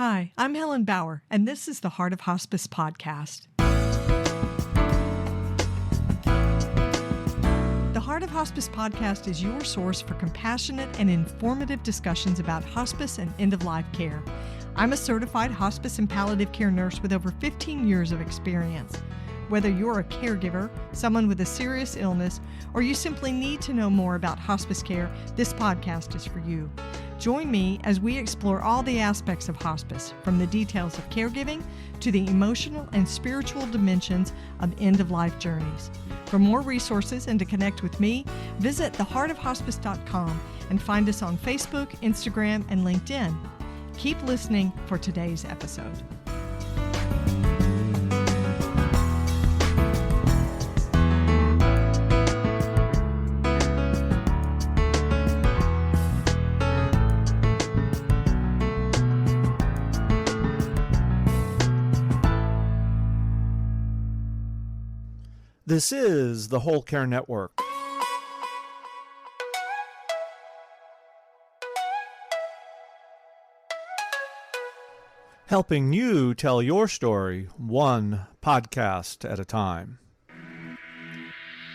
Hi, I'm Helen Bauer, and this is the Heart of Hospice podcast. The Heart of Hospice podcast is your source for compassionate and informative discussions about hospice and end-of-life care. I'm a certified hospice and palliative care nurse with over 15 years of experience. Whether you're a caregiver, someone with a serious illness, or you simply need to know more about hospice care, this podcast is for you. Join me as we explore all the aspects of hospice, from the details of caregiving to the emotional and spiritual dimensions of end-of-life journeys. For more resources and to connect with me, visit theheartofhospice.com and find us on Facebook, Instagram, and LinkedIn. Keep listening for today's episode. This is the Whole Care Network. Helping you tell your story one podcast at a time.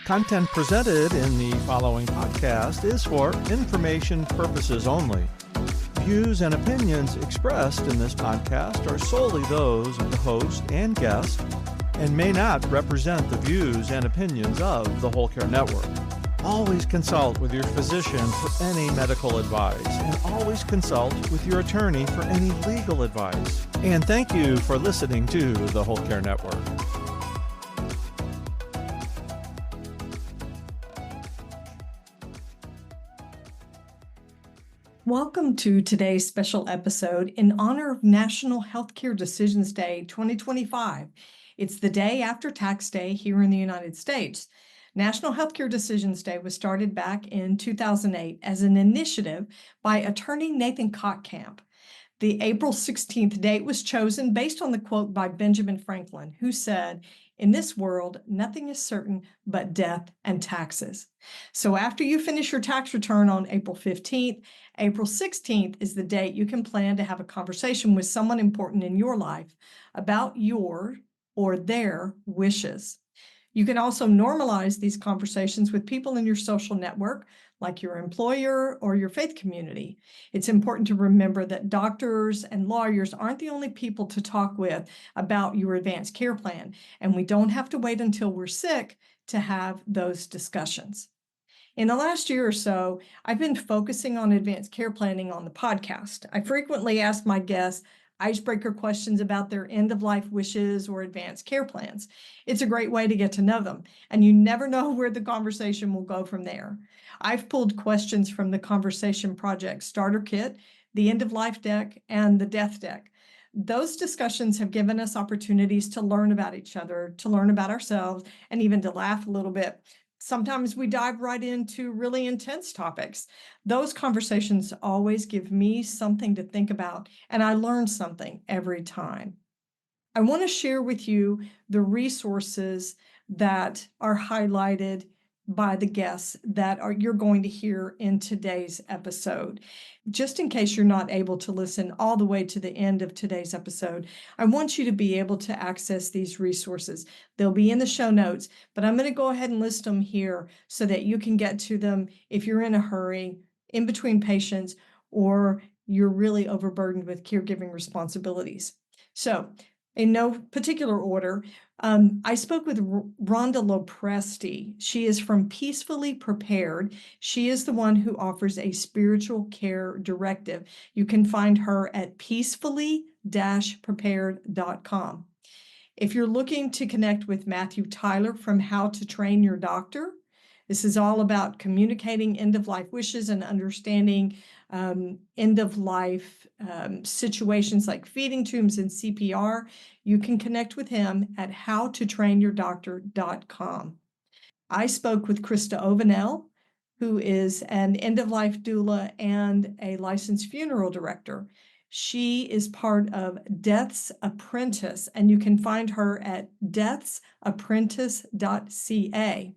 Content presented in the following podcast is for information purposes only. Views and opinions expressed in this podcast are solely those of the host and guest and may not represent the views and opinions of the Whole Care Network. Always consult with your physician for any medical advice, and always consult with your attorney for any legal advice. And thank you for listening to the Whole Care Network. Welcome to today's special episode in honor of National Healthcare Decisions Day 2025. It's the day after Tax Day here in the United States. National Healthcare Decisions Day was started back in 2008 as an initiative by attorney Nathan Kottkamp. The April 16th date was chosen based on the quote by Benjamin Franklin, who said, "In this world, nothing is certain but death and taxes." So after you finish your tax return on April 15th, April 16th is the date you can plan to have a conversation with someone important in your life about your or their wishes. You can also normalize these conversations with people in your social network, like your employer or your faith community. It's important to remember that doctors and lawyers aren't the only people to talk with about your advanced care plan, and we don't have to wait until we're sick to have those discussions. In the last year or so, I've been focusing on advanced care planning on the podcast. I frequently ask my guests icebreaker questions about their end-of-life wishes or advanced care plans. It's a great way to get to know them, and you never know where the conversation will go from there. I've pulled questions from the Conversation Project Starter Kit, the End-of-Life Deck, and the Death Deck. Those discussions have given us opportunities to learn about each other, to learn about ourselves, and even to laugh a little bit. Sometimes we dive right into really intense topics. Those conversations always give me something to think about, and I learn something every time. I want to share with you the resources that are highlighted by the guests that you're going to hear in today's episode. Just in case you're not able to listen all the way to the end of today's episode, I want you to be able to access these resources. They'll be in the show notes, but I'm going to go ahead and list them here so that you can get to them if you're in a hurry, in between patients, or you're really overburdened with caregiving responsibilities. So, in no particular order, I spoke with Rhonda Lopresti. She is from Peacefully Prepared. She is the one who offers a spiritual care directive. You can find her at peacefully-prepared.com. If you're looking to connect with Matthew Tyler from How to Train Your Doctor, this is all about communicating end-of-life wishes and understanding end-of-life situations like feeding tubes and CPR. You can connect with him at howtotrainyourdoctor.com. I spoke with Krista Ovanel, who is an end-of-life doula and a licensed funeral director. She is part of Death's Apprentice, and you can find her at deathsapprentice.ca.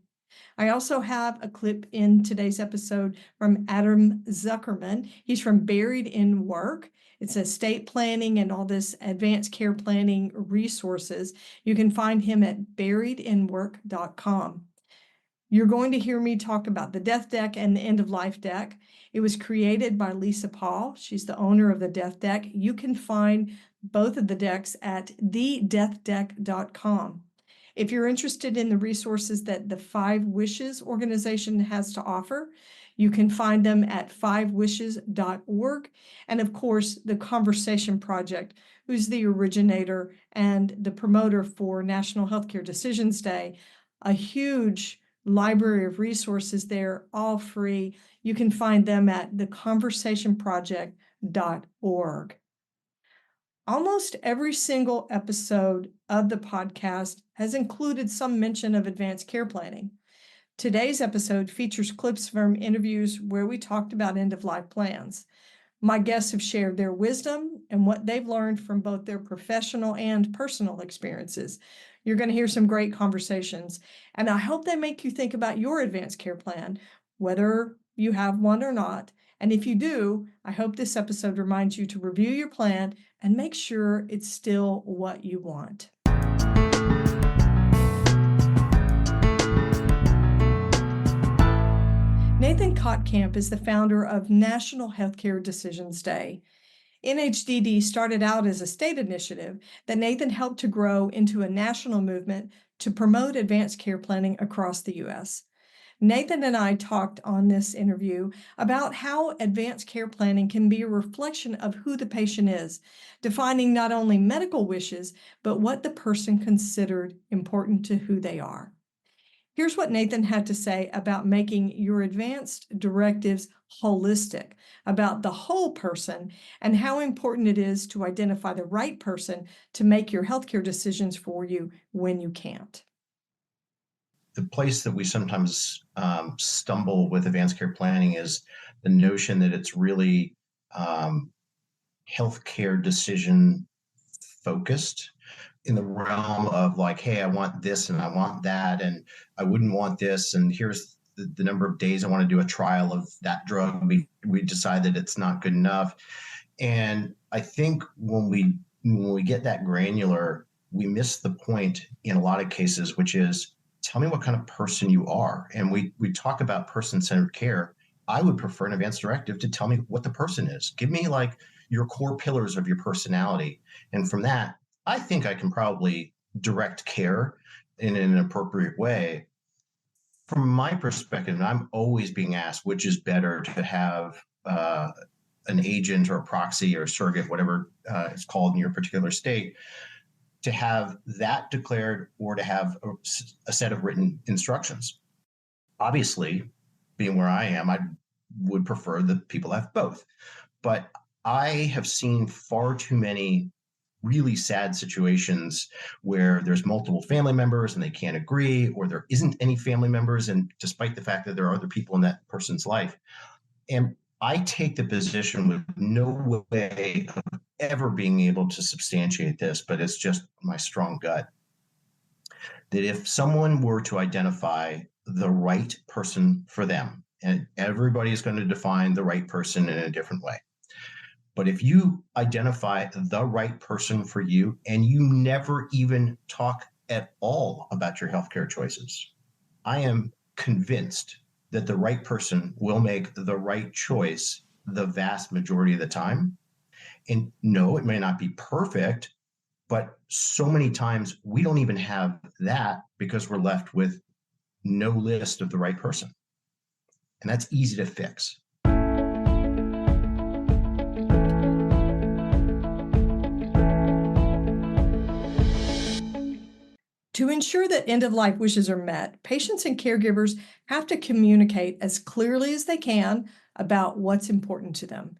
I also have a clip in today's episode from Adam Zuckerman. He's from Buried in Work. It's estate planning and all this advanced care planning resources. You can find him at buriedinwork.com. You're going to hear me talk about the Death Deck and the End of Life Deck. It was created by Lisa Paul. She's the owner of the Death Deck. You can find both of the decks at thedeathdeck.com. If you're interested in the resources that the Five Wishes organization has to offer, you can find them at fivewishes.org. And of course, the Conversation Project, who's the originator and the promoter for National Healthcare Decisions Day, a huge library of resources there, all free. You can find them at theconversationproject.org. Almost every single episode of the podcast has included some mention of advanced care planning. Today's episode features clips from interviews where we talked about end-of-life plans. My guests have shared their wisdom and what they've learned from both their professional and personal experiences. You're going to hear some great conversations, and I hope they make you think about your advanced care plan, whether you have one or not. And if you do, I hope this episode reminds you to review your plan and make sure it's still what you want. Nathan Kottkamp is the founder of National Healthcare Decisions Day. NHDD started out as a state initiative that Nathan helped to grow into a national movement to promote advanced care planning across the U.S. Nathan and I talked on this interview about how advanced care planning can be a reflection of who the patient is, defining not only medical wishes, but what the person considered important to who they are. Here's what Nathan had to say about making your advanced directives holistic, about the whole person, and how important it is to identify the right person to make your healthcare decisions for you when you can't. The place that we sometimes stumble with advanced care planning is the notion that it's really healthcare decision focused, in the realm of like, hey, I want this and I want that, and I wouldn't want this, and here's the number of days I want to do a trial of that drug. We decide that it's not good enough. And I think when we get that granular, we miss the point in a lot of cases, which is, tell me what kind of person you are. And we talk about person-centered care. I would prefer an advanced directive to tell me what the person is. Give me like your core pillars of your personality. And from that, I think I can probably direct care in an appropriate way. From my perspective, and I'm always being asked which is better, to have an agent or a proxy or a surrogate, whatever it's called in your particular state, to have that declared or to have a set of written instructions. Obviously, being where I am, I would prefer that people have both. But I have seen far too many really sad situations where there's multiple family members and they can't agree, or there isn't any family members, and despite the fact that there are other people in that person's life. And I take the position with no way of ever being able to substantiate this, but it's just my strong gut, that if someone were to identify the right person for them, and everybody is going to define the right person in a different way, but if you identify the right person for you and you never even talk at all about your healthcare choices, I am convinced that the right person will make the right choice the vast majority of the time. And no, it may not be perfect, but so many times we don't even have that because we're left with no list of the right person. And that's easy to fix. To ensure that end-of-life wishes are met, patients and caregivers have to communicate as clearly as they can about what's important to them.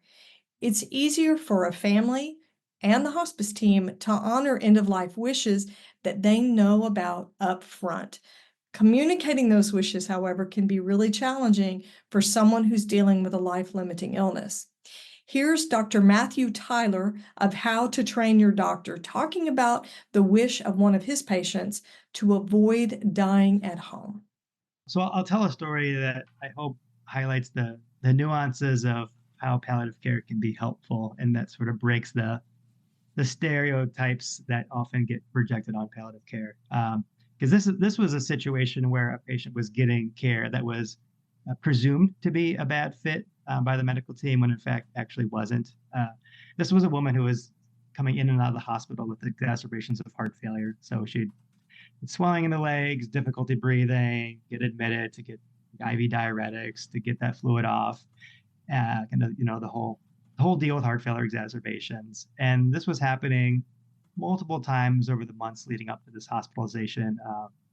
It's easier for a family and the hospice team to honor end-of-life wishes that they know about up front. Communicating those wishes, however, can be really challenging for someone who's dealing with a life-limiting illness. Here's Dr. Matthew Tyler of How to Train Your Doctor talking about the wish of one of his patients to avoid dying at home. So I'll tell a story that I hope highlights the nuances of how palliative care can be helpful, and that sort of breaks the stereotypes that often get projected on palliative care. Because this was a situation where a patient was getting care that was presumed to be a bad fit by the medical team, when in fact actually wasn't. This was a woman who was coming in and out of the hospital with exacerbations of heart failure. So she had swelling in the legs, difficulty breathing, get admitted to get IV diuretics to get that fluid off, and the whole deal with heart failure exacerbations. And this was happening multiple times over the months leading up to this hospitalization,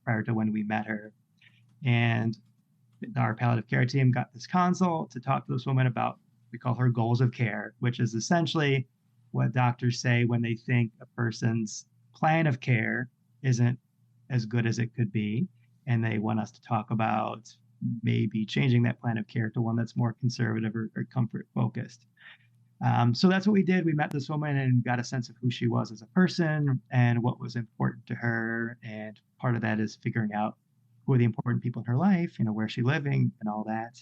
prior to when we met her. And our palliative care team got this consult to talk to this woman about, we call her goals of care, which is essentially what doctors say when they think a person's plan of care isn't as good as it could be. And they want us to talk about maybe changing that plan of care to one that's more conservative or comfort focused. So that's what we did. We met this woman and got a sense of who she was as a person and what was important to her. And part of that is figuring out who are the important people in her life, where she's living and all that.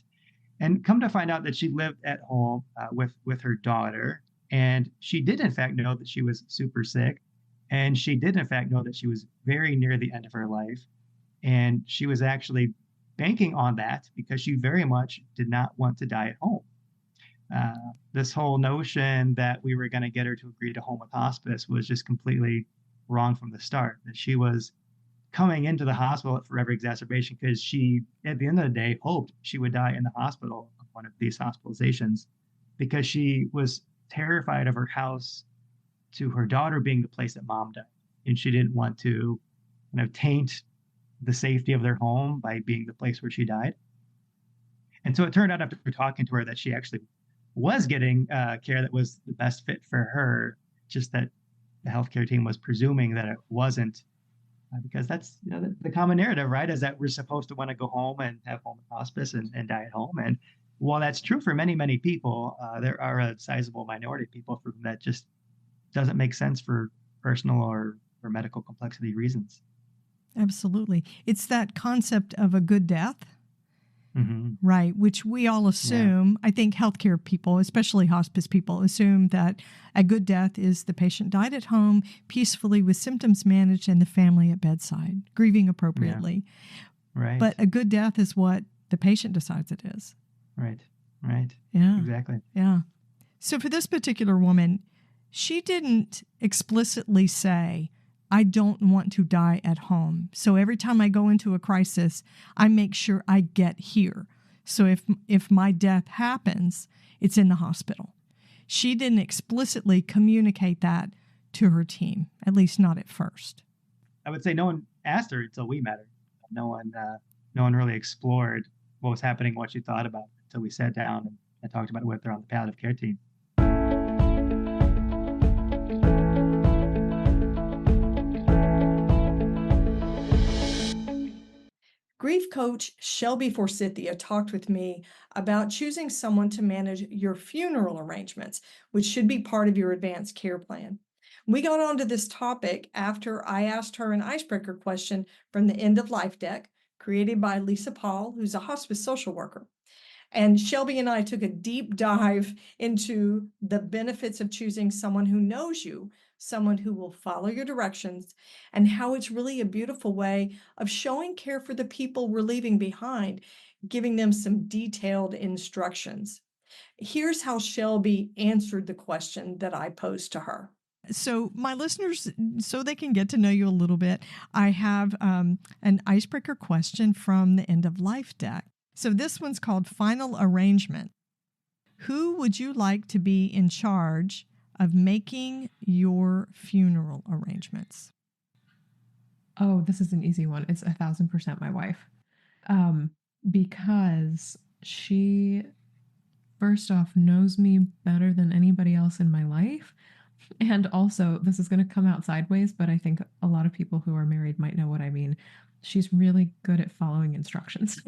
And come to find out that she lived at home with her daughter. And she did, in fact, know that she was super sick. And she did, in fact, know that she was very near the end of her life. And she was actually banking on that because she very much did not want to die at home. This whole notion that we were going to get her to agree to home with hospice was just completely wrong from the start. That she was coming into the hospital for every exacerbation because she, at the end of the day, hoped she would die in the hospital of one of these hospitalizations, because she was terrified of her house to her daughter being the place that mom died. And she didn't want to taint the safety of their home by being the place where she died. And so it turned out, after talking to her, that she actually was getting care that was the best fit for her, just that the healthcare team was presuming that it wasn't, because that's the common narrative, right? Is that we're supposed to want to go home and have home hospice and die at home. And while that's true for many, many people, there are a sizable minority of people for whom that just doesn't make sense for personal or medical complexity reasons. Absolutely. It's that concept of a good death. Mm-hmm. Right, which we all assume. I think healthcare people, especially hospice people, assume that a good death is the patient died at home peacefully with symptoms managed and the family at bedside, grieving appropriately. Yeah. Right. But a good death is what the patient decides it is. Right. Yeah. Exactly. Yeah. So for this particular woman, she didn't explicitly say, I don't want to die at home. So every time I go into a crisis, I make sure I get here. So if my death happens, it's in the hospital. She didn't explicitly communicate that to her team, at least not at first. I would say no one asked her until we met her. No one really explored what was happening, what she thought about it, until we sat down and talked about it with her on the palliative care team. Grief coach Shelby Forsythia talked with me about choosing someone to manage your funeral arrangements, which should be part of your advanced care plan. We got onto this topic after I asked her an icebreaker question from the End of Life deck, created by Lisa Paul, who's a hospice social worker. And Shelby and I took a deep dive into the benefits of choosing someone who knows you, someone who will follow your directions, and how it's really a beautiful way of showing care for the people we're leaving behind, giving them some detailed instructions. Here's how Shelby answered the question that I posed to her. So my listeners, so they can get to know you a little bit, I have an icebreaker question from the End of Life deck. So this one's called Final Arrangement. Who would you like to be in charge of making your funeral arrangements? Oh, this is an easy one. It's 1,000% my wife. Because she, first off, knows me better than anybody else in my life. And also, this is going to come out sideways, but I think a lot of people who are married might know what I mean. She's really good at following instructions.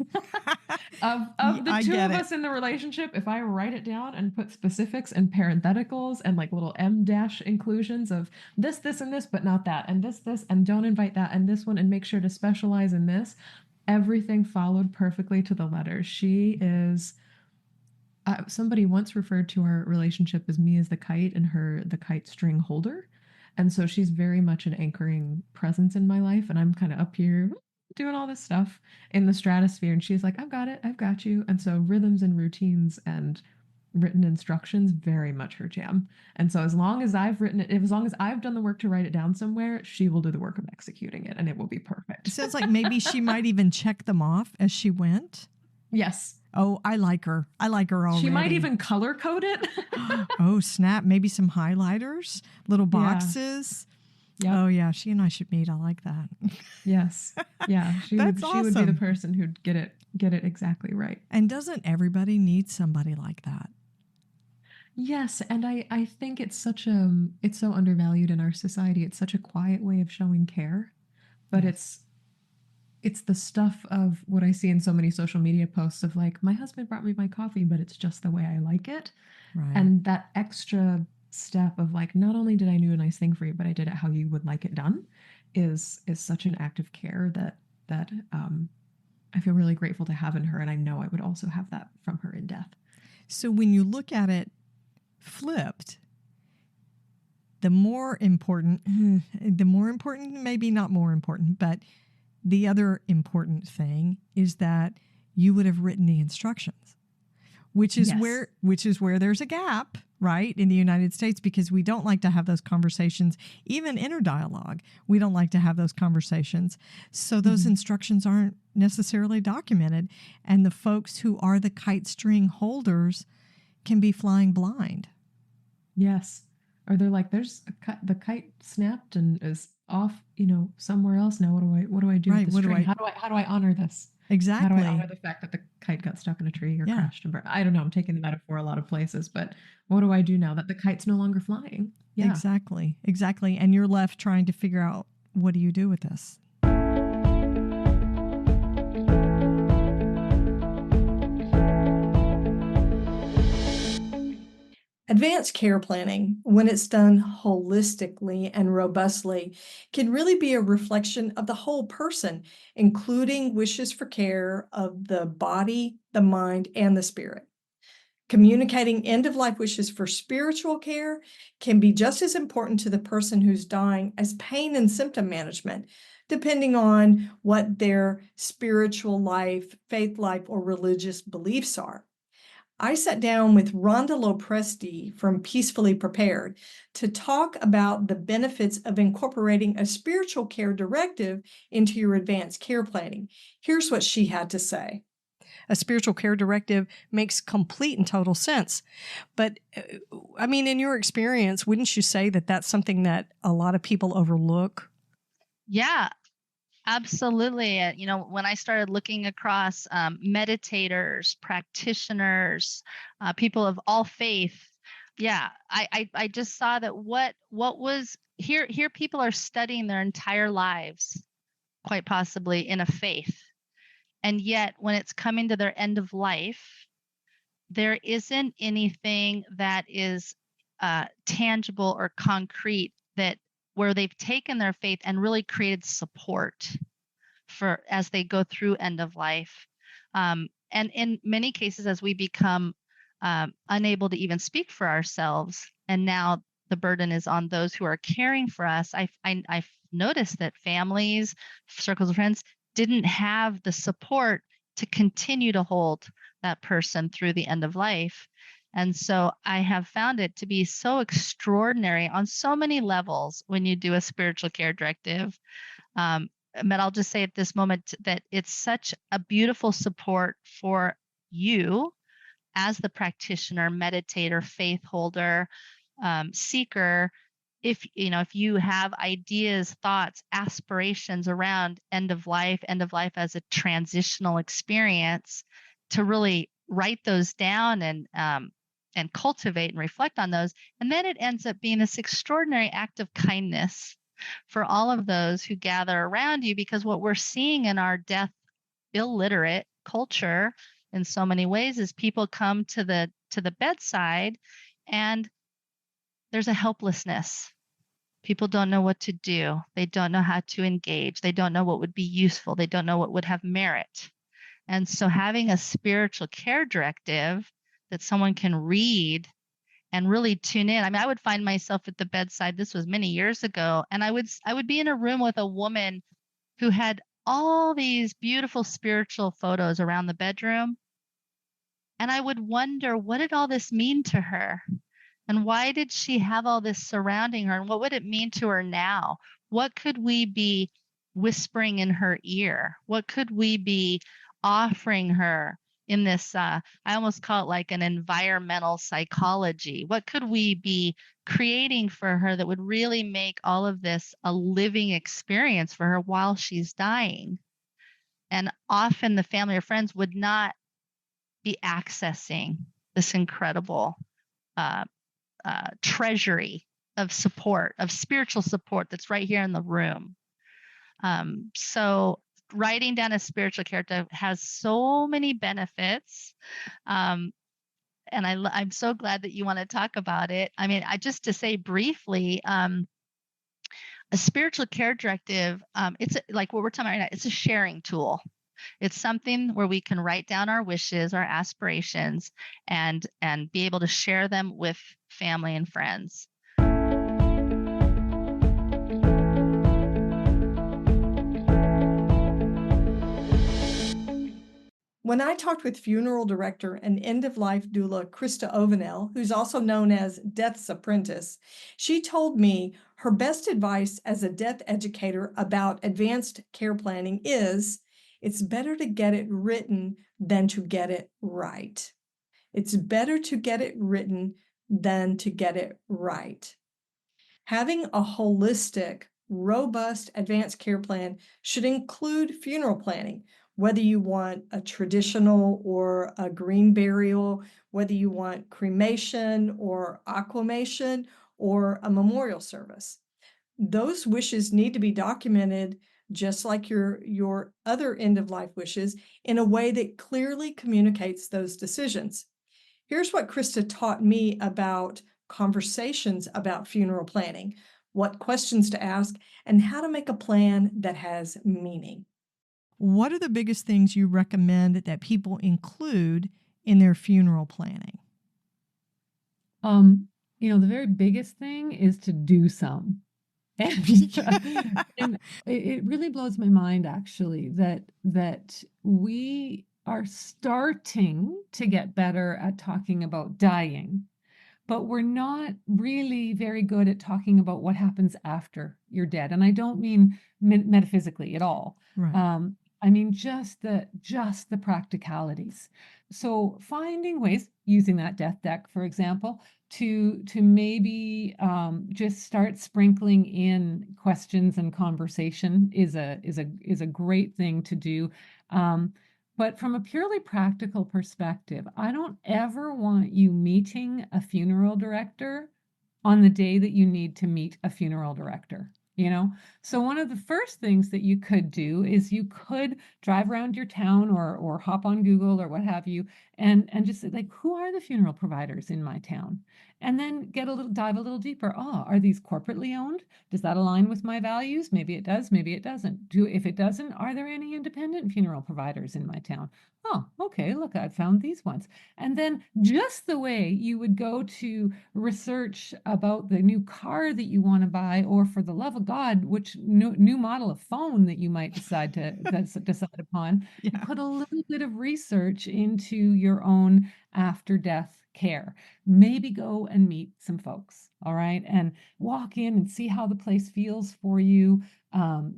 of the two of us in the relationship, if I write it down and put specifics and parentheticals and like little M- inclusions of this, and this, but not that, and this, and don't invite that, and this one, and make sure to specialize in this, Everything followed perfectly to the letter. She is, somebody once referred to our relationship as me as the kite and her the kite string holder. And so she's very much an anchoring presence in my life. And I'm kind of up here doing all this stuff in the stratosphere. And she's like, I've got it, I've got you. And so rhythms and routines and written instructions, very much her jam. And so as long as I've written it, as long as I've done the work to write it down somewhere, she will do the work of executing it and it will be perfect. It sounds like maybe she might even check them off as she went. Yes. Oh, I like her. I like her already. She might even color code it. Oh, snap. Maybe some highlighters, little boxes. Yep. Oh, yeah. She and I should meet. I like that. Yes. Yeah. She would be the awesome. person who'd get it exactly right. And doesn't everybody need somebody like that? Yes. And I think it's it's so undervalued in our society. It's such a quiet way of showing care, but Yes. it's the stuff of what I see in so many social media posts of like, my husband brought me my coffee, but it's just the way I like it. Right. And that extra step of like, not only did I do a nice thing for you, but I did it how you would like it done is such an act of care that I feel really grateful to have in her. And I know I would also have that from her in death. So when you look at it flipped, the more important, maybe not more important, but the other important thing is that you would have written the instructions, which is where there's a gap, right, in the United States, because we don't like to have those conversations, even inner dialogue. We don't like to have those conversations. So those instructions aren't necessarily documented. And the folks who are the kite string holders can be flying blind. Yes. Or they're like, there's the kite snapped and is off, somewhere else now. What do I do with the string? How do I honor this? Exactly. How do I honor the fact that the kite got stuck in a tree or crashed and burned? I don't know. I'm taking the metaphor a lot of places, but what do I do now that the kite's no longer flying? Yeah. Exactly. And you're left trying to figure out, what do you do with this? Advanced care planning, when it's done holistically and robustly, can really be a reflection of the whole person, including wishes for care of the body, the mind, and the spirit. Communicating end-of-life wishes for spiritual care can be just as important to the person who's dying as pain and symptom management, depending on what their spiritual life, faith life, or religious beliefs are. I sat down with Rhonda Lopresti from Peacefully Prepared to talk about the benefits of incorporating a spiritual care directive into your advanced care planning. Here's what she had to say. A spiritual care directive makes complete and total sense. But, in your experience, wouldn't you say that that's something that a lot of people overlook? Yeah. Absolutely. When I started looking across meditators, practitioners, people of all faith, I just saw that what was here people are studying their entire lives, quite possibly in a faith. And yet when it's coming to their end of life, there isn't anything that is tangible or concrete where they've taken their faith and really created support for as they go through end of life. And in many cases, as we become unable to even speak for ourselves, and now the burden is on those who are caring for us, I've noticed that families, circles of friends didn't have the support to continue to hold that person through the end of life. And so I have found it to be so extraordinary on so many levels when you do a spiritual care directive. But I'll just say at this moment that it's such a beautiful support for you as the practitioner, meditator, faith holder, seeker. If you have ideas, thoughts, aspirations around end of life as a transitional experience, to really write those down and cultivate and reflect on those. And then it ends up being this extraordinary act of kindness for all of those who gather around you, because what we're seeing in our death illiterate culture in so many ways is people come to the bedside and there's a helplessness. People don't know what to do. They don't know how to engage. They don't know what would be useful. They don't know what would have merit. And so having a spiritual care directive that someone can read and really tune in. I mean, I would find myself at the bedside. This was many years ago, and I would be in a room with a woman who had all these beautiful spiritual photos around the bedroom, and I would wonder, what did all this mean to her? And why did she have all this surrounding her? And what would it mean to her now? What could we be whispering in her ear? What could we be offering her in this? I almost call it like an environmental psychology. What could we be creating for her that would really make all of this a living experience for her while she's dying? And often the family or friends would not be accessing this incredible uh, treasury of support, of spiritual support that's right here in the room. So writing down a spiritual character has so many benefits. And I'm so glad that you want to talk about it. I mean, just to say briefly, a spiritual care directive, it's like what we're talking about right now, it's a sharing tool. It's something where we can write down our wishes, our aspirations, and be able to share them with family and friends. When I talked with funeral director and end-of-life doula Krista Ovanel, who's also known as Death's Apprentice, she told me her best advice as a death educator about advanced care planning is, it's better to get it written than to get it right. It's better to get it written than to get it right. Having a holistic, robust advanced care plan should include funeral planning, whether you want a traditional or a green burial, whether you want cremation or aquamation or a memorial service. Those wishes need to be documented just like your other end-of-life wishes in a way that clearly communicates those decisions. Here's what Krista taught me about conversations about funeral planning, what questions to ask, and how to make a plan that has meaning. What are the biggest things you recommend that people include in their funeral planning? The very biggest thing is to do some. And it really blows my mind actually that we are starting to get better at talking about dying, but we're not really very good at talking about what happens after you're dead. And I don't mean metaphysically at all. Right. I mean just the practicalities. So finding ways, using that death deck, for example, to maybe just start sprinkling in questions and conversation is a great thing to do. But from a purely practical perspective, I don't ever want you meeting a funeral director on the day that you need to meet a funeral director. So one of the first things that you could do is you could drive around your town or hop on Google or what have you, and just say, like, who are the funeral providers in my town? And then dive a little deeper. Are these corporately owned? Does that align with my values? Maybe it does, maybe it doesn't. If it doesn't, are there any independent funeral providers in my town? Oh, okay, look, I found these ones. And then just the way you would go to research about the new car that you want to buy, or for the love of God, which new model of phone that you might decide upon, Yeah. put a little bit of research into your own after death care. Maybe go and meet some folks, all right, and walk in and see how the place feels for you.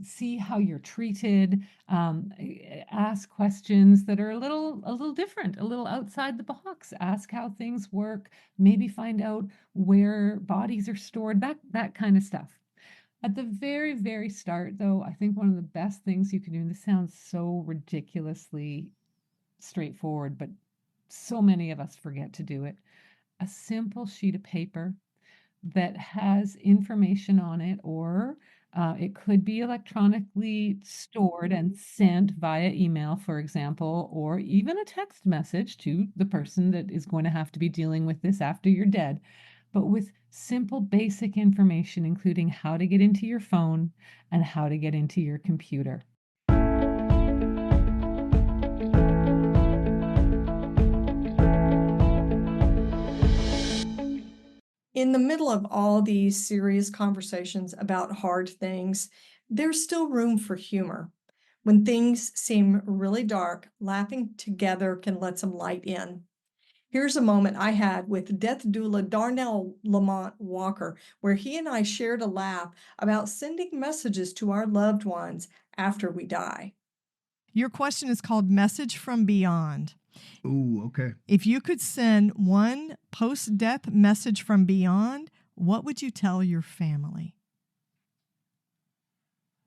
See how you're treated. Ask questions that are a little different, a little outside the box. Ask how things work. Maybe find out where bodies are stored. That kind of stuff. At the very, very start, though, I think one of the best things you can do, and this sounds so ridiculously straightforward, but so many of us forget to do it. A simple sheet of paper that has information on it, or it could be electronically stored and sent via email, for example, or even a text message to the person that is going to have to be dealing with this after you're dead. but with simple, basic information, including how to get into your phone and how to get into your computer. In the middle of all these serious conversations about hard things, there's still room for humor. When things seem really dark, laughing together can let some light in. Here's a moment I had with death doula Darnell Lamont Walker, where he and I shared a laugh about sending messages to our loved ones after we die. Your question is called Message from Beyond. Ooh, okay. If you could send one post-death message from beyond, what would you tell your family?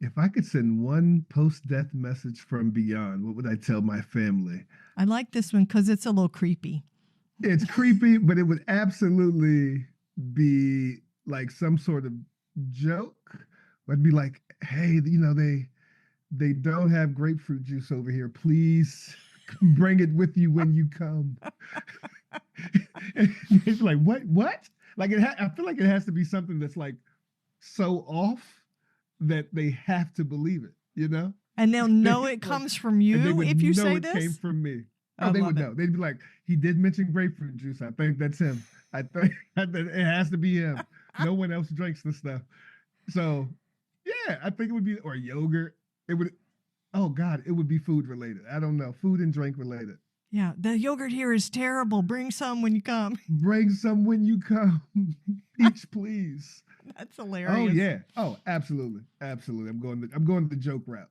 If I could send one post-death message from beyond, what would I tell my family? I like this one because it's a little creepy. It's creepy, but it would absolutely be like some sort of joke. I'd be like, hey, they don't have grapefruit juice over here. Please bring it with you when you come. It's like, what? Like I feel like it has to be something that's like so off that they have to believe it, you know? And they'll know it comes from you if you say this? It came from me. I Oh, they love would it. know. They'd be like, he did mention grapefruit juice. I think that's him. I think that it has to be him. No one else drinks this stuff. So, yeah, I think it would be, or yogurt. It would, oh God, it would be food related. I don't know, food and drink related. Yeah, the yogurt here is terrible. Bring some when you come. Bring some when you come. Peach, please. That's hilarious. Oh yeah. Oh, absolutely, absolutely. I'm going the joke route.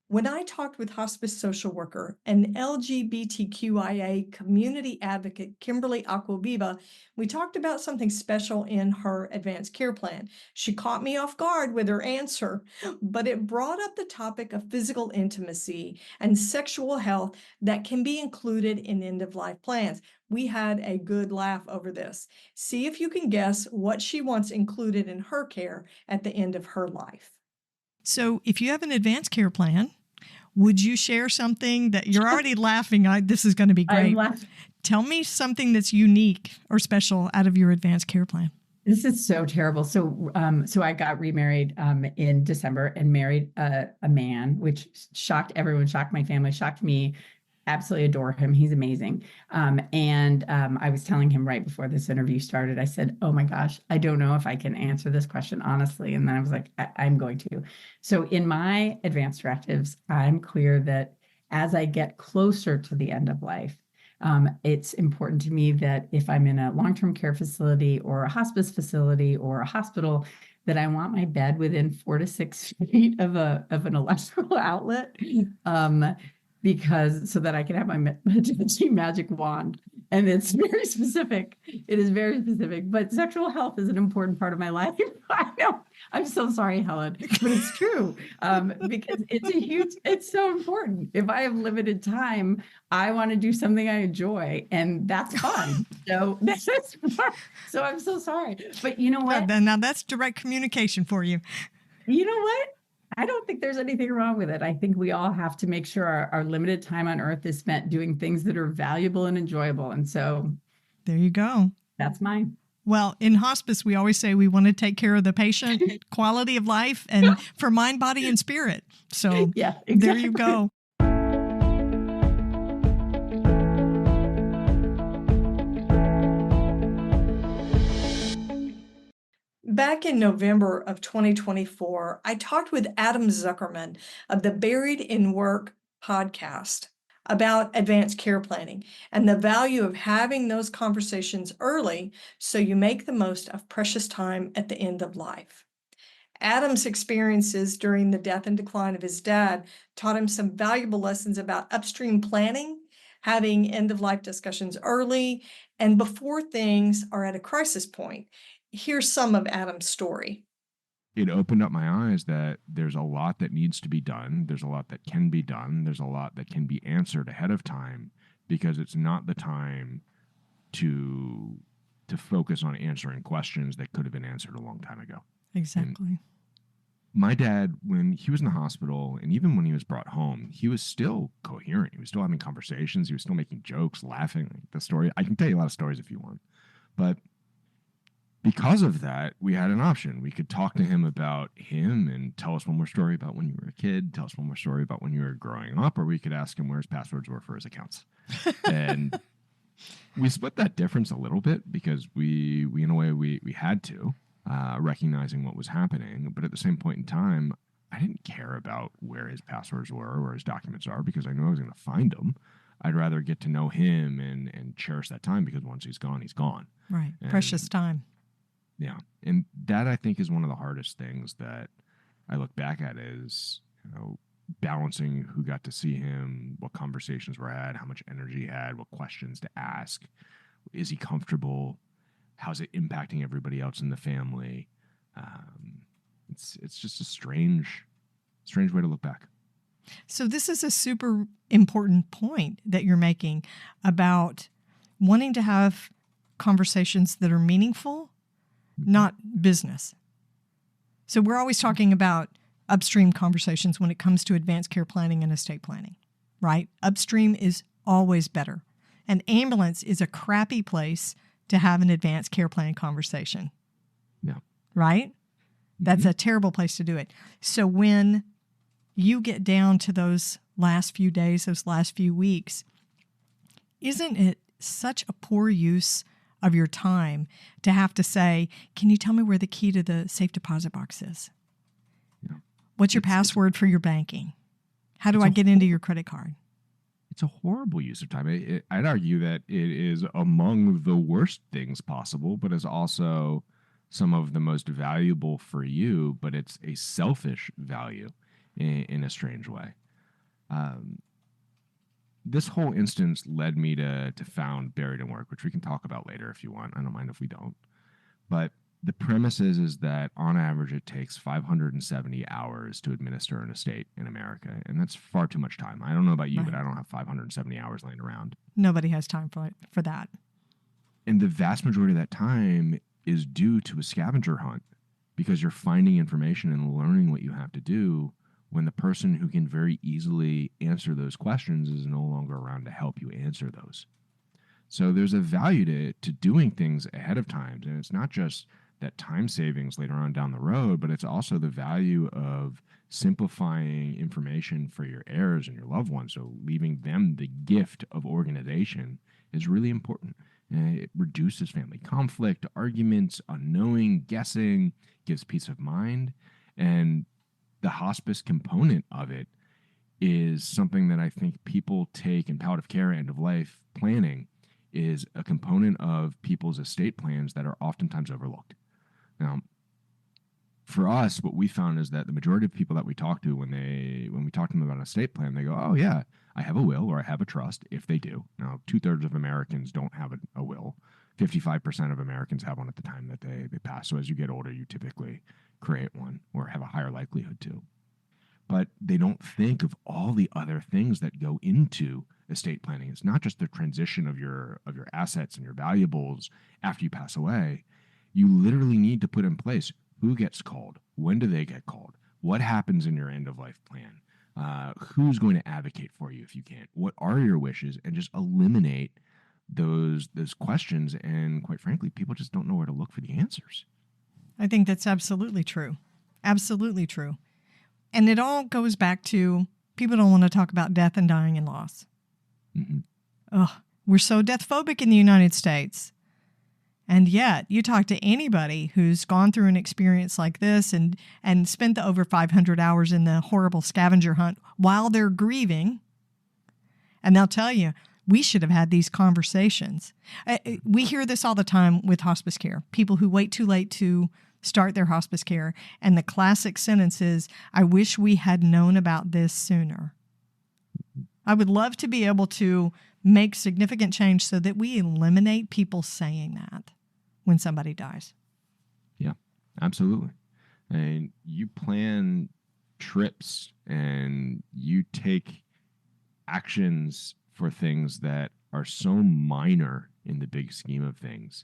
When I talked with hospice social worker and LGBTQIA community advocate Kimberly Aquaviva, we talked about something special in her advanced care plan. She caught me off guard with her answer, but it brought up the topic of physical intimacy and sexual health that can be included in end-of-life plans. We had a good laugh over this. See if you can guess what she wants included in her care at the end of her life. So if you have an advanced care plan, would you share something that you're already laughing? This is going to be great. Tell me something that's unique or special out of your advanced care plan. This is so terrible. So I got remarried in December and married a man, which shocked everyone, shocked my family, shocked me. Absolutely adore him. He's amazing. I was telling him right before this interview started, I said, oh my gosh, I don't know if I can answer this question honestly. And then I was like, I'm going to. So in my advanced directives, I'm clear that as I get closer to the end of life, it's important to me that if I'm in a long-term care facility or a hospice facility or a hospital, that I want my bed within 4 to 6 feet of an electrical outlet. Because so that I can have my magic wand. And it's very specific. It is very specific, but sexual health is an important part of my life. I know. I'm so sorry, Helen, but it's true. Because it's so important. If I have limited time, I want to do something I enjoy, and that's fun. So I'm so sorry. But you know what? Now that's direct communication for you. You know what? I don't think there's anything wrong with it. I think we all have to make sure our limited time on earth is spent doing things that are valuable and enjoyable. And so there you go. That's mine. Well, in hospice, we always say we want to take care of the patient, quality of life, and for mind, body, and spirit. So yeah, exactly. There you go. Back in November of 2024, I talked with Adam Zuckerman of the Buried in Work podcast about advanced care planning and the value of having those conversations early so you make the most of precious time at the end of life. Adam's experiences during the death and decline of his dad taught him some valuable lessons about upstream planning, having end-of-life discussions early, and before things are at a crisis point. Here's some of Adam's story. It opened up my eyes that there's a lot that needs to be done. There's a lot that can be done. There's a lot that can be answered ahead of time, because it's not the time to focus on answering questions that could have been answered a long time ago. Exactly. my dad, when he was in the hospital and even when he was brought home, he was still coherent. He was still having conversations. He was still making jokes, laughing. Like the story, I can tell you a lot of stories if you want. But because of that, we had an option. We could talk to him about him and tell us one more story about when you were a kid, tell us one more story about when you were growing up, or we could ask him where his passwords were for his accounts. And we split that difference a little bit because we in a way, we had to, recognizing what was happening. But at the same point in time, I didn't care about where his passwords were or where his documents are because I knew I was going to find them. I'd rather get to know him and cherish that time because once he's gone, he's gone. Right. And Precious time. yeah. And that I think is one of the hardest things that I look back at is, balancing who got to see him, what conversations were had, how much energy he had, what questions to ask. Is he comfortable? How's it impacting everybody else in the family? It's just a strange way to look back. So this is a super important point that you're making about wanting to have conversations that are meaningful, not business. So we're always talking about upstream conversations when it comes to advanced care planning and estate planning, right? Upstream is always better. An ambulance is a crappy place to have an advanced care planning conversation. Yeah. Right? That's a terrible place to do it. So when you get down to those last few days, those last few weeks, isn't it such a poor use of your time to have to say, can you tell me where the key to the safe deposit box is? Yeah. What's your password for your banking? How do I get into your credit card? It's a horrible use of time. I'd argue that it is among the worst things possible, but is also some of the most valuable for you, but it's a selfish value in a strange way. This whole instance led me to found Buried in Work, which we can talk about later if you want. I don't mind if we don't. But the premise is that on average, it takes 570 hours to administer an estate in America. And that's far too much time. I don't know about you, but I don't have 570 hours laying around. Nobody has time for that. And the vast majority of that time is due to a scavenger hunt because you're finding information and learning what you have to do when the person who can very easily answer those questions is no longer around to help you answer those. So there's a value to doing things ahead of time. And it's not just that time savings later on down the road, but it's also the value of simplifying information for your heirs and your loved ones. So leaving them the gift of organization is really important. And it reduces family conflict, arguments, unknowing, guessing, gives peace of mind. And the hospice component of it is something that I think people take in palliative care, end of life planning, is a component of people's estate plans that are oftentimes overlooked. Now, for us, what we found is that the majority of people that we talk to, when we talk to them about an estate plan, they go, oh yeah, I have a will or I have a trust, if they do. Now, 2/3 of Americans don't have a will. 55% of Americans have one at the time that they pass. So as you get older, you typically create one or have a higher likelihood to. But they don't think of all the other things that go into estate planning. It's not just the transition of your assets and your valuables after you pass away. You literally need to put in place who gets called, when do they get called, what happens in your end of life plan, who's going to advocate for you if you can't, what are your wishes, and just eliminate those questions. And quite frankly, people just don't know where to look for the answers. I think that's absolutely true. Absolutely true. And it all goes back to people don't want to talk about death and dying and loss. Mm-hmm. Ugh, we're so death phobic in the United States. And yet you talk to anybody who's gone through an experience like this and spent the over 500 hours in the horrible scavenger hunt while they're grieving, and they'll tell you, we should have had these conversations. We hear this all the time with hospice care. People who wait too late to start their hospice care. And the classic sentence is, I wish we had known about this sooner. I would love to be able to make significant change so that we eliminate people saying that when somebody dies. Yeah, absolutely. And you plan trips and you take actions for things that are so minor in the big scheme of things.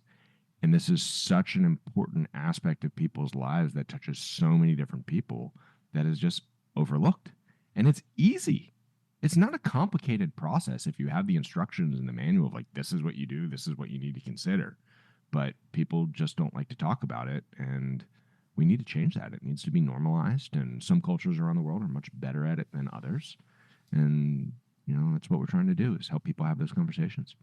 And this is such an important aspect of people's lives that touches so many different people that is just overlooked. And it's easy. It's not a complicated process if you have the instructions in the manual of like, this is what you do, this is what you need to consider. But people just don't like to talk about it, and we need to change that. It needs to be normalized, and some cultures around the world are much better at it than others. And, that's what we're trying to do, is help people have those conversations.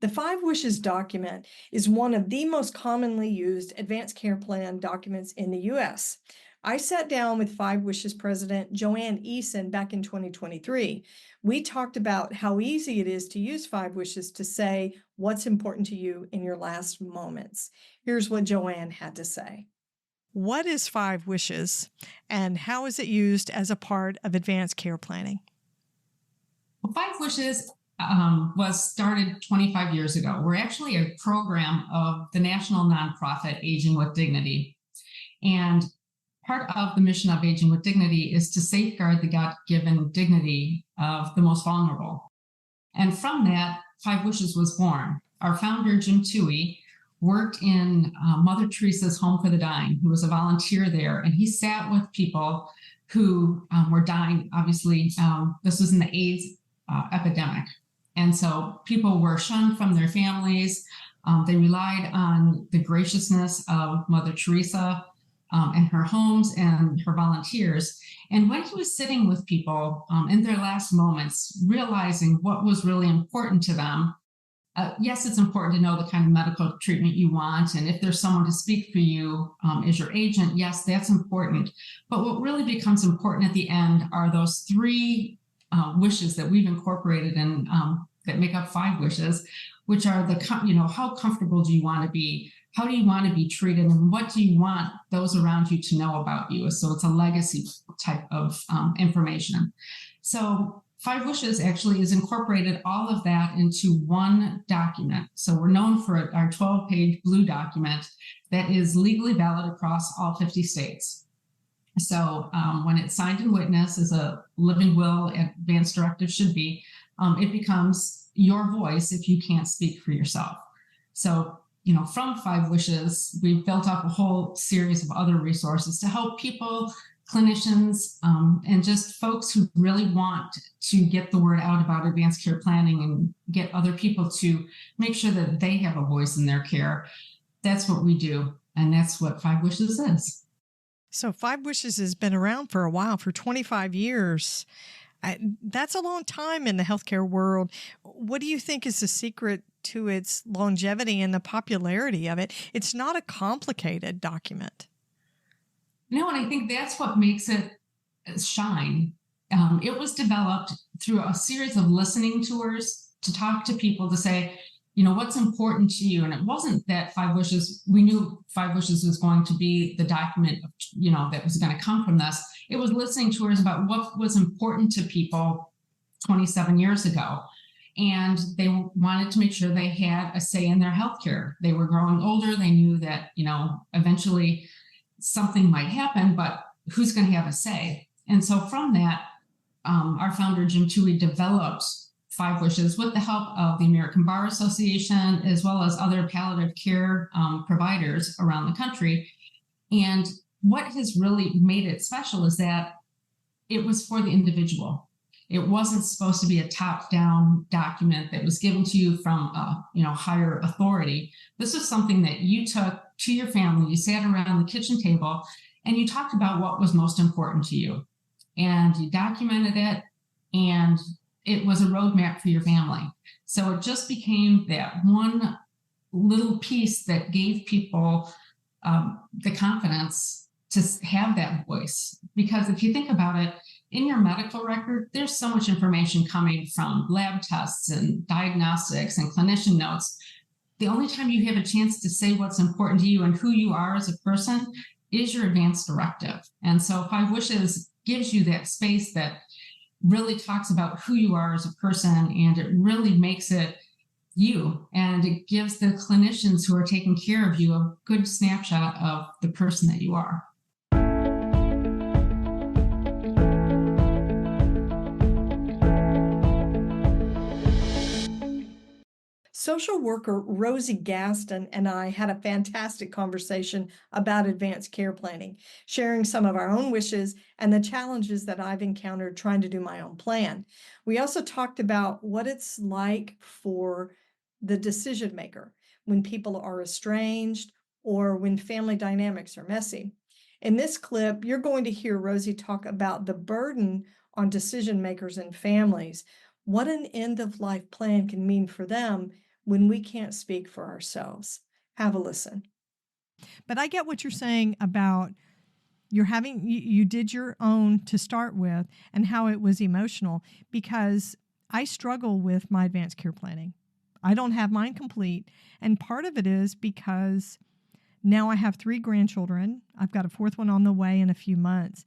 The 5 Wishes document is one of the most commonly used advanced care plan documents in the U.S. I sat down with 5 Wishes President Joanne Eason back in 2023. We talked about how easy it is to use 5 Wishes to say what's important to you in your last moments. Here's what Joanne had to say. What is 5 Wishes, and how is it used as a part of advanced care planning? Well, 5 Wishes was started 25 years ago. We're actually a program of the national nonprofit Aging with Dignity. And part of the mission of Aging with Dignity is to safeguard the God-given dignity of the most vulnerable. And from that, 5 Wishes was born. Our founder, Jim Toohey, worked in Mother Teresa's Home for the Dying. He was a volunteer there, and he sat with people who were dying. Obviously, this was in the AIDS epidemic. And so people were shunned from their families. They relied on the graciousness of Mother Teresa and her homes and her volunteers. And when he was sitting with people in their last moments, realizing what was really important to them, yes, it's important to know the kind of medical treatment you want. And if there's someone to speak for you as your agent, yes, that's important. But what really becomes important at the end are those 3 wishes that we've incorporated in that make up 5 wishes, which are how comfortable do you want to be? How do you want to be treated? And what do you want those around you to know about you? So it's a legacy type of information. So 5 Wishes actually is incorporated all of that into one document. So we're known for our 12-page blue document that is legally valid across all 50 states. So when it's signed and witnessed as a living will, advance directive should be, it becomes your voice if you can't speak for yourself. So, from 5 Wishes, we've built up a whole series of other resources to help people, clinicians, and just folks who really want to get the word out about advanced care planning and get other people to make sure that they have a voice in their care. That's what we do, and that's what 5 Wishes is. So 5 Wishes has been around for a while, for 25 years. That's a long time in the healthcare world. What do you think is the secret to its longevity and the popularity of it? It's not a complicated document. And I think that's what makes it shine. It was developed through a series of listening tours to talk to people to say, what's important to you? And it wasn't that 5 Wishes, we knew 5 Wishes was going to be the document, that was going to come from this. It was listening tours about what was important to people 27 years ago. And they wanted to make sure they had a say in their healthcare. They were growing older. They knew that, eventually something might happen, but who's going to have a say? And so from that, our founder, Jim Toohey, developed 5 Wishes with the help of the American Bar Association, as well as other palliative care providers around the country. And what has really made it special is that it was for the individual. It wasn't supposed to be a top-down document that was given to you from higher authority. This was something that you took to your family. You sat around the kitchen table and you talked about what was most important to you. And you documented it, and it was a roadmap for your family. So it just became that one little piece that gave people the confidence to have that voice. Because if you think about it, in your medical record, there's so much information coming from lab tests and diagnostics and clinician notes. The only time you have a chance to say what's important to you and who you are as a person is your advance directive. And so 5 Wishes gives you that space that really talks about who you are as a person, and it really makes it you, and it gives the clinicians who are taking care of you a good snapshot of the person that you are. Social worker Rosie Gaston and I had a fantastic conversation about advanced care planning, sharing some of our own wishes and the challenges that I've encountered trying to do my own plan. We also talked about what it's like for the decision maker when people are estranged or when family dynamics are messy. In this clip, you're going to hear Rosie talk about the burden on decision makers and families, what an end-of-life plan can mean for them when we can't speak for ourselves. Have a listen. But I get what you're saying about you did your own to start with and how it was emotional, because I struggle with my advanced care planning. I don't have mine complete. And part of it is because now I have 3 grandchildren. I've got a 4th one on the way in a few months.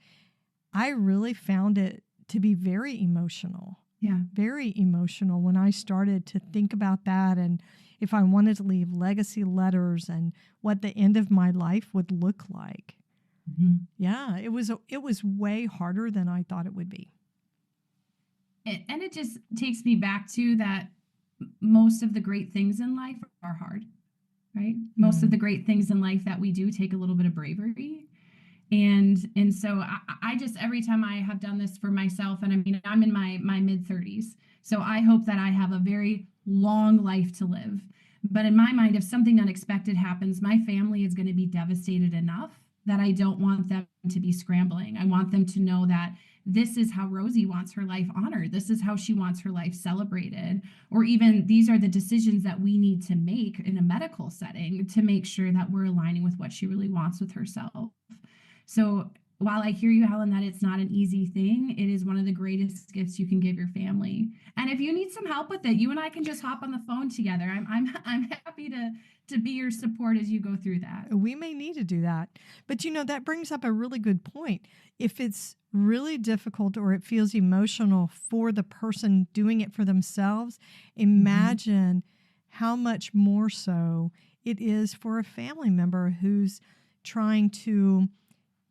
I really found it to be very emotional. Yeah. Very emotional when I started to think about that, and if I wanted to leave legacy letters and what the end of my life would look like. Mm-hmm. Yeah, it was way harder than I thought it would be. And it just takes me back to that most of the great things in life are hard, right? Most of the great things in life that we do take a little bit of bravery. And so I just, every time I have done this for myself, and I mean, I'm in my mid-30s, so I hope that I have a very long life to live. But in my mind, if something unexpected happens, my family is going to be devastated enough that I don't want them to be scrambling. I want them to know that this is how Rosie wants her life honored. This is how she wants her life celebrated. Or even these are the decisions that we need to make in a medical setting to make sure that we're aligning with what she really wants with herself. So while I hear you, Helen, that it's not an easy thing, it is one of the greatest gifts you can give your family. And if you need some help with it, you and I can just hop on the phone together. I'm happy to be your support as you go through that. We may need to do that. But that brings up a really good point. If it's really difficult or it feels emotional for the person doing it for themselves, imagine how much more so it is for a family member who's trying to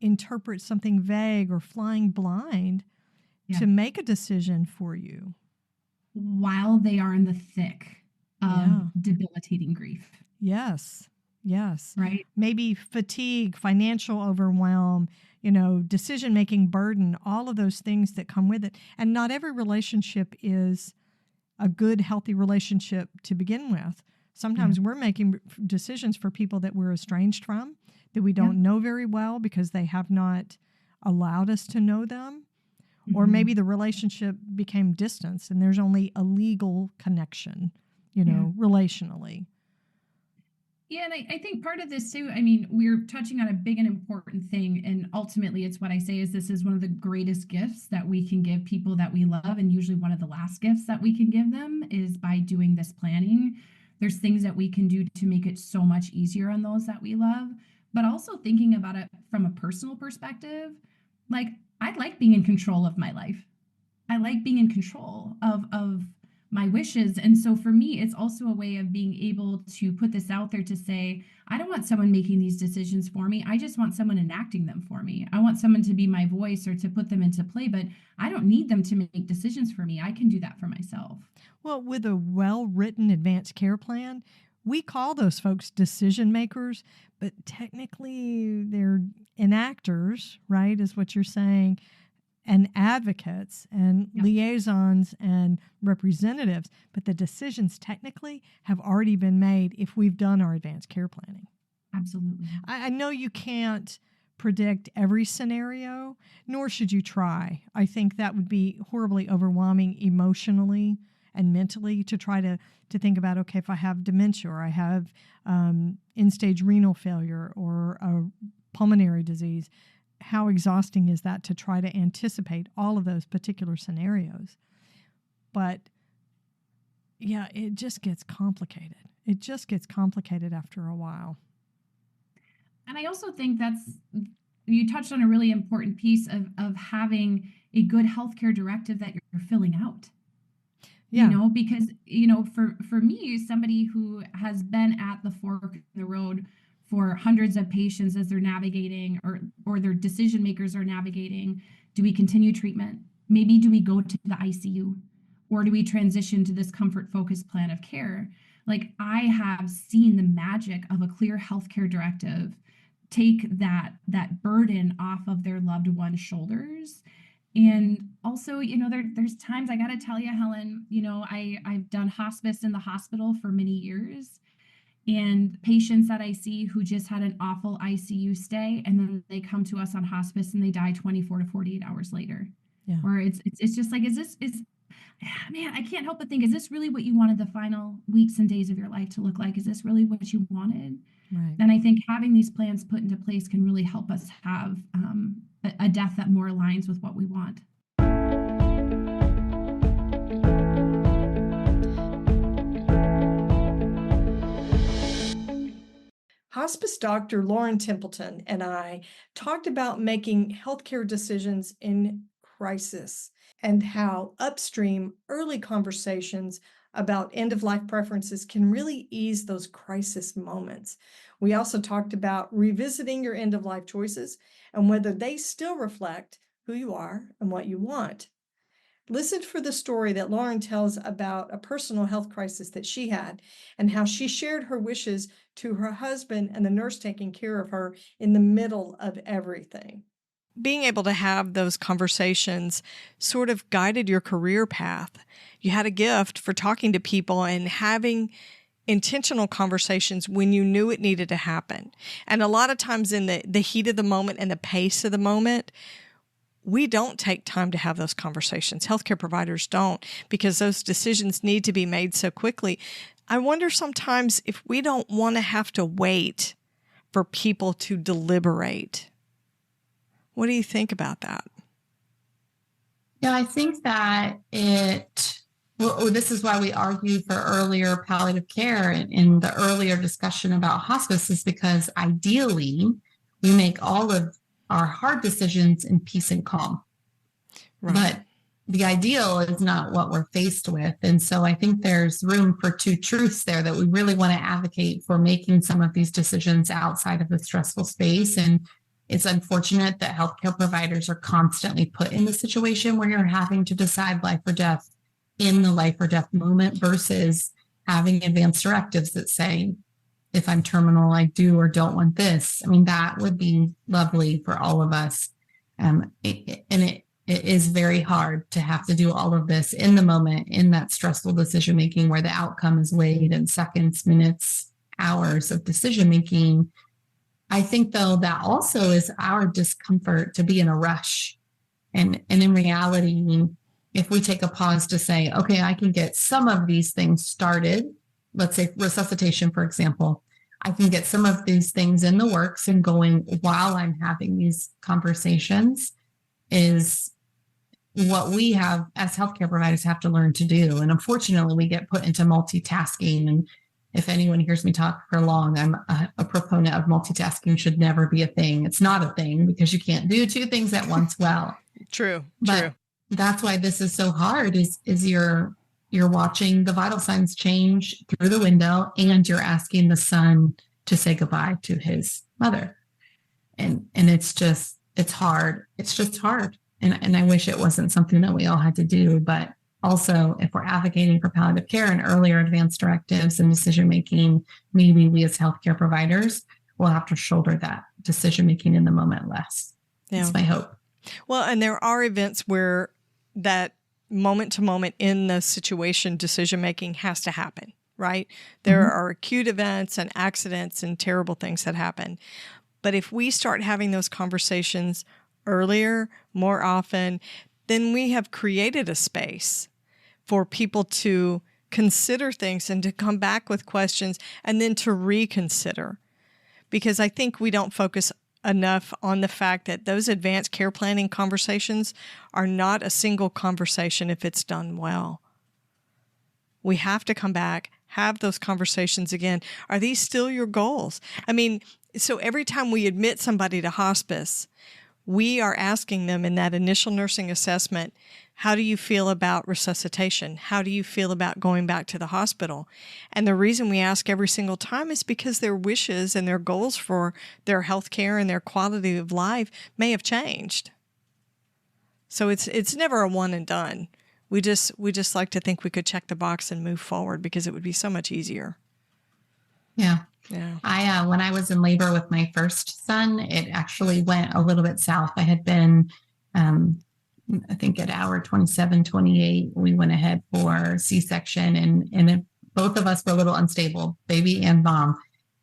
interpret something vague or flying blind to make a decision for you while they are in the thick of debilitating grief. Yes. Right. Maybe fatigue, financial overwhelm, decision-making burden, all of those things that come with it. And not every relationship is a good, healthy relationship to begin with. Sometimes we're making decisions for people that we're estranged from, that we don't know very well because they have not allowed us to know them. Or maybe the relationship became distance and there's only a legal connection, relationally. Yeah, and I think part of this too, I mean, we're touching on a big and important thing. And ultimately, it's what I say is this is one of the greatest gifts that we can give people that we love. And usually one of the last gifts that we can give them is by doing this planning. There's things that we can do to make it so much easier on those that we love. But also thinking about it from a personal perspective, like I like being in control of my life. I like being in control of my wishes. And so for me, it's also a way of being able to put this out there to say, I don't want someone making these decisions for me. I just want someone enacting them for me. I want someone to be my voice or to put them into play, but I don't need them to make decisions for me. I can do that for myself. Well, with a well-written advanced care plan, we call those folks decision makers, but technically they're enactors, right, is what you're saying, and advocates and liaisons and representatives. But the decisions technically have already been made if we've done our advanced care planning. Absolutely. I know you can't predict every scenario, nor should you try. I think that would be horribly overwhelming emotionally and mentally to try to think about, okay, if I have dementia or I have end-stage renal failure or a pulmonary disease, how exhausting is that to try to anticipate all of those particular scenarios? But yeah, it just gets complicated. It just gets complicated after a while. And I also think you touched on a really important piece of having a good healthcare directive that you're filling out. Yeah. Because, for me, somebody who has been at the fork in the road for hundreds of patients as they're navigating or their decision makers are navigating, do we continue treatment? Maybe do we go to the ICU or do we transition to this comfort focused plan of care? Like, I have seen the magic of a clear healthcare directive take that burden off of their loved one's shoulders. And also, there's times I got to tell you, Helen, I've done hospice in the hospital for many years, and patients that I see who just had an awful ICU stay, and then they come to us on hospice and they die 24 to 48 hours later. Yeah. Where it's just like, man, I can't help but think, is this really what you wanted the final weeks and days of your life to look like? Is this really what you wanted? Right. And I think having these plans put into place can really help us have a death that more aligns with what we want. Hospice doctor Lauren Templeton and I talked about making healthcare decisions in crisis and how upstream early conversations about end-of-life preferences can really ease those crisis moments. We also talked about revisiting your end-of-life choices and whether they still reflect who you are and what you want. Listen for the story that Lauren tells about a personal health crisis that she had and how she shared her wishes to her husband and the nurse taking care of her in the middle of everything. Being able to have those conversations sort of guided your career path. You had a gift for talking to people and having intentional conversations when you knew it needed to happen. And a lot of times in the heat of the moment and the pace of the moment, we don't take time to have those conversations. Healthcare providers don't, because those decisions need to be made so quickly. I wonder sometimes if we don't want to have to wait for people to deliberate. What do you think about that? Yeah, I think that this is why we argued for earlier palliative care in the earlier discussion about hospice, is because ideally we make all of our hard decisions in peace and calm. Right. But the ideal is not what we're faced with. And so I think there's room for two truths there, that we really want to advocate for making some of these decisions outside of the stressful space. And it's unfortunate that healthcare providers are constantly put in the situation where you're having to decide life or death in the life or death moment versus having advanced directives that say, if I'm terminal, I do or don't want this. I mean, that would be lovely for all of us. It is very hard to have to do all of this in the moment, in that stressful decision making where the outcome is weighed in seconds, minutes, hours of decision making. I think, though, that also is our discomfort to be in a rush. And in reality, if we take a pause to say, okay, I can get some of these things started, let's say resuscitation, for example, I can get some of these things in the works and going while I'm having these conversations, is what we have as healthcare providers have to learn to do. And unfortunately, we get put into multitasking. And if anyone hears me talk for long, I'm a proponent of multitasking should never be a thing. It's not a thing because you can't do two things at once well. True. That's why this is so hard, is you're watching the vital signs change through the window and you're asking the son to say goodbye to his mother. And it's hard. It's just hard. And I wish it wasn't something that we all had to do. But also, if we're advocating for palliative care and earlier advanced directives and decision-making, maybe we as healthcare providers will have to shoulder that decision-making in the moment less. Yeah. That's my hope. Well, and there are events where that moment to moment in the situation decision-making has to happen, right? There are acute events and accidents and terrible things that happen. But if we start having those conversations earlier, more often, then we have created a space for people to consider things and to come back with questions and then to reconsider. Because I think we don't focus enough on the fact that those advanced care planning conversations are not a single conversation if it's done well. We have to come back, have those conversations again. Are these still your goals? I mean, so every time we admit somebody to hospice, we are asking them in that initial nursing assessment, how do you feel about resuscitation? How do you feel about going back to the hospital? And the reason we ask every single time is because their wishes and their goals for their health care and their quality of life may have changed. So it's never a one and done. We just like to think we could check the box and move forward because it would be so much easier. Yeah. Yeah. When I was in labor with my first son, it actually went a little bit south. I had been, I think at hour 27, 28, we went ahead for C-section and both of us were a little unstable, baby and mom.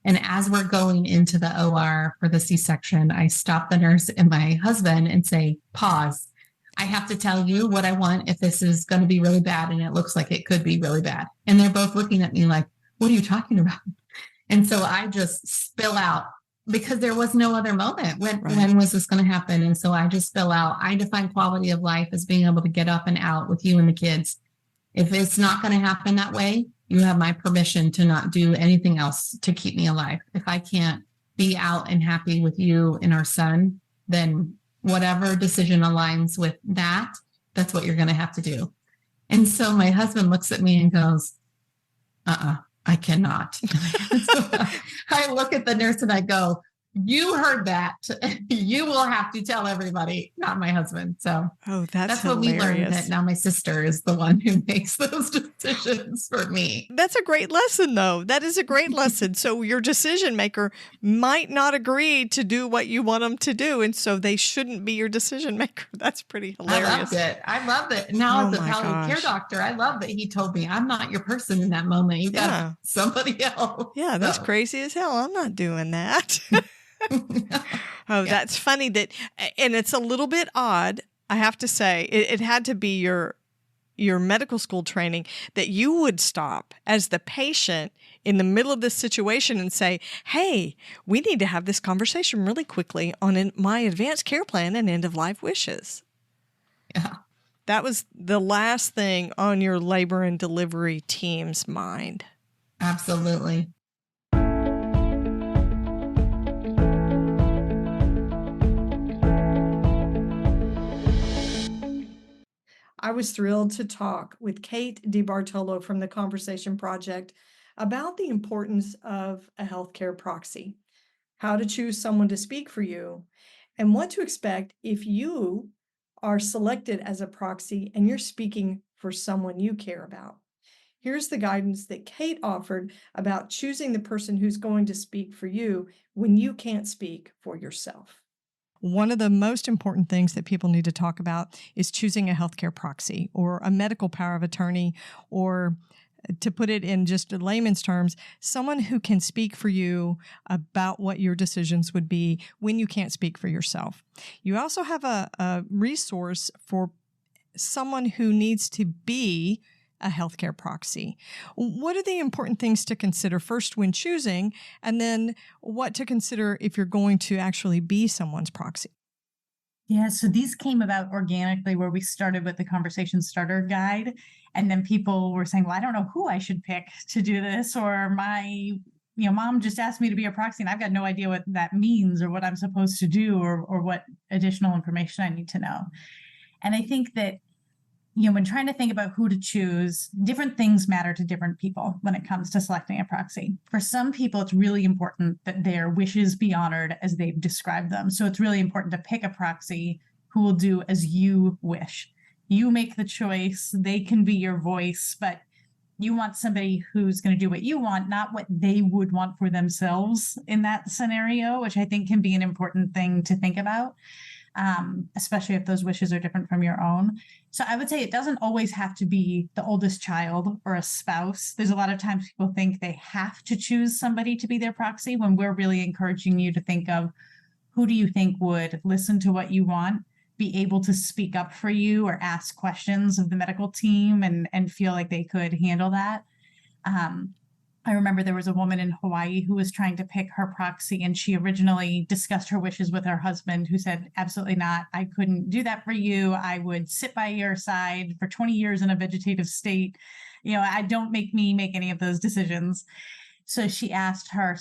And as we're going into the OR for the C-section, I stop the nurse and my husband and say, pause. I have to tell you what I want if this is going to be really bad. And it looks like it could be really bad. And they're both looking at me like, what are you talking about? And so I just spill out because there was no other moment. When was this going to happen? And so I just spill out. I define quality of life as being able to get up and out with you and the kids. If it's not going to happen that way, you have my permission to not do anything else to keep me alive. If I can't be out and happy with you and our son, then whatever decision aligns with that, that's what you're going to have to do. And so my husband looks at me and goes, I cannot. So I look at the nurse and I go, you heard that. You will have to tell everybody, not my husband. So that's what we learned, that now my sister is the one who makes those decisions for me. That's a great lesson, though. That is a great lesson. So your decision maker might not agree to do what you want them to do, and so they shouldn't be your decision maker. That's pretty hilarious. I loved it. Now, as a palliative care doctor, I love that he told me, I'm not your person in that moment. You got somebody else. Yeah, that's crazy as hell. I'm not doing that. That's funny and it's a little bit odd. I have to say, it had to be your medical school training that you would stop as the patient in the middle of this situation and say, hey, we need to have this conversation really quickly on my advanced care plan and end of life wishes. Yeah. That was the last thing on your labor and delivery team's mind. Absolutely. I was thrilled to talk with Kate DiBartolo from the Conversation Project about the importance of a healthcare proxy, how to choose someone to speak for you, and what to expect if you are selected as a proxy and you're speaking for someone you care about. Here's the guidance that Kate offered about choosing the person who's going to speak for you when you can't speak for yourself. One of the most important things that people need to talk about is choosing a healthcare proxy or a medical power of attorney, or to put it in just layman's terms, someone who can speak for you about what your decisions would be when you can't speak for yourself. You also have a resource for someone who needs to be a healthcare proxy. What are the important things to consider first when choosing, and then what to consider if you're going to actually be someone's proxy? Yeah, so these came about organically where we started with the conversation starter guide, and then people were saying, well, I don't know who I should pick to do this, or my mom just asked me to be a proxy and I've got no idea what that means or what I'm supposed to do or what additional information I need to know. And I think that when trying to think about who to choose, different things matter to different people when it comes to selecting a proxy. For some people, it's really important that their wishes be honored as they've described them. So it's really important to pick a proxy who will do as you wish. You make the choice, they can be your voice, but you want somebody who's going to do what you want, not what they would want for themselves in that scenario, which I think can be an important thing to think about. Especially if those wishes are different from your own. So I would say it doesn't always have to be the oldest child or a spouse. There's a lot of times people think they have to choose somebody to be their proxy, when we're really encouraging you to think of who do you think would listen to what you want, be able to speak up for you or ask questions of the medical team and feel like they could handle that. I remember there was a woman in Hawaii who was trying to pick her proxy, and she originally discussed her wishes with her husband, who said, absolutely not. I couldn't do that for you. I would sit by your side for 20 years in a vegetative state. I don't make me make any of those decisions. So she asked her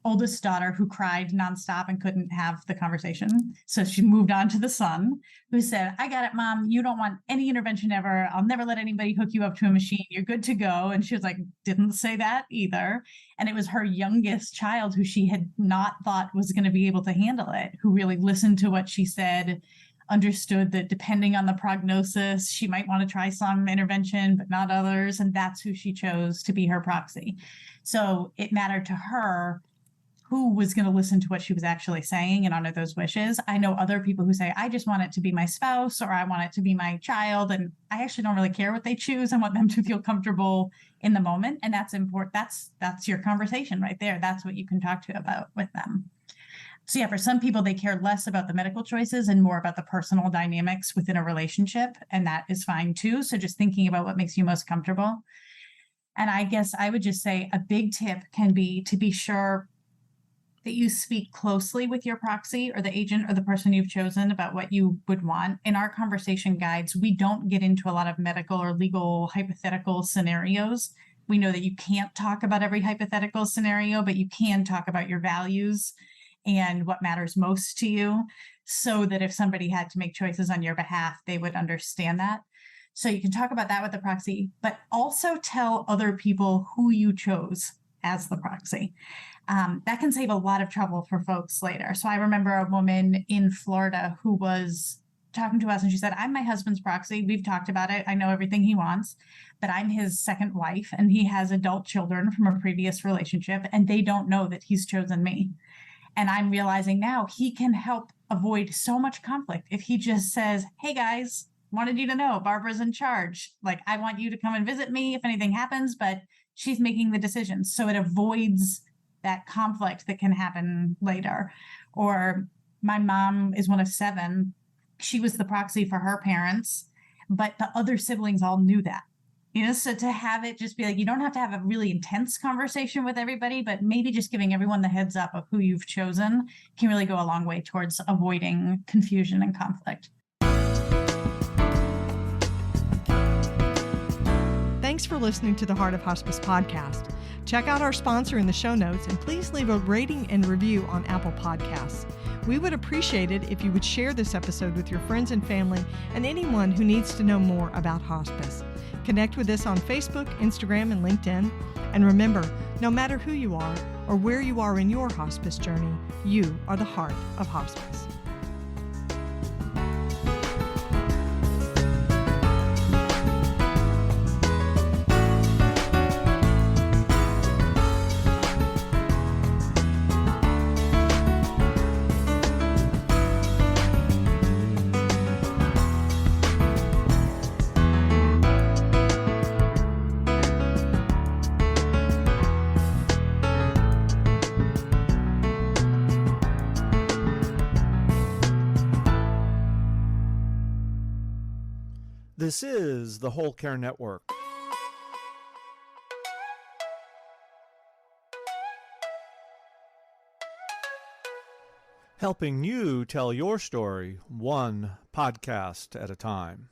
oldest daughter, who cried nonstop and couldn't have the conversation. So she moved on to the son, who said, I got it, Mom. You don't want any intervention ever. I'll never let anybody hook you up to a machine. You're good to go. And she was like, didn't say that either. And it was her youngest child, who she had not thought was going to be able to handle it, who really listened to what she said, understood that depending on the prognosis, she might want to try some intervention, but not others. And that's who she chose to be her proxy. So it mattered to her who was going to listen to what she was actually saying and honor those wishes. I know other people who say, I just want it to be my spouse, or I want it to be my child. And I actually don't really care what they choose. I want them to feel comfortable in the moment. And that's important. That's your conversation right there. That's what you can talk to about with them. So yeah, for some people, they care less about the medical choices and more about the personal dynamics within a relationship. And that is fine too. So just thinking about what makes you most comfortable. And I guess I would just say a big tip can be to be sure that you speak closely with your proxy or the agent or the person you've chosen about what you would want. In our conversation guides, we don't get into a lot of medical or legal hypothetical scenarios. We know that you can't talk about every hypothetical scenario, but you can talk about your values and what matters most to you, so that if somebody had to make choices on your behalf, they would understand that. So you can talk about that with the proxy, but also tell other people who you chose as the proxy. That can save a lot of trouble for folks later. So I remember a woman in Florida who was talking to us and she said, I'm my husband's proxy. We've talked about it. I know everything he wants, but I'm his second wife and he has adult children from a previous relationship and they don't know that he's chosen me. And I'm realizing now he can help avoid so much conflict if he just says, hey guys, wanted you to know Barbara's in charge. Like, I want you to come and visit me if anything happens, but she's making the decisions. So it avoids that conflict that can happen later. Or my mom is one of 7. She was the proxy for her parents, but the other siblings all knew that. So to have it just be like, you don't have to have a really intense conversation with everybody, but maybe just giving everyone the heads up of who you've chosen can really go a long way towards avoiding confusion and conflict. Thanks for listening to the Heart of Hospice podcast. Check out our sponsor in the show notes and please leave a rating and review on Apple Podcasts. We would appreciate it if you would share this episode with your friends and family and anyone who needs to know more about hospice. Connect with us on Facebook, Instagram, and LinkedIn. And remember, no matter who you are or where you are in your hospice journey, you are the heart of hospice. This is the Whole Care Network. Helping you tell your story one podcast at a time.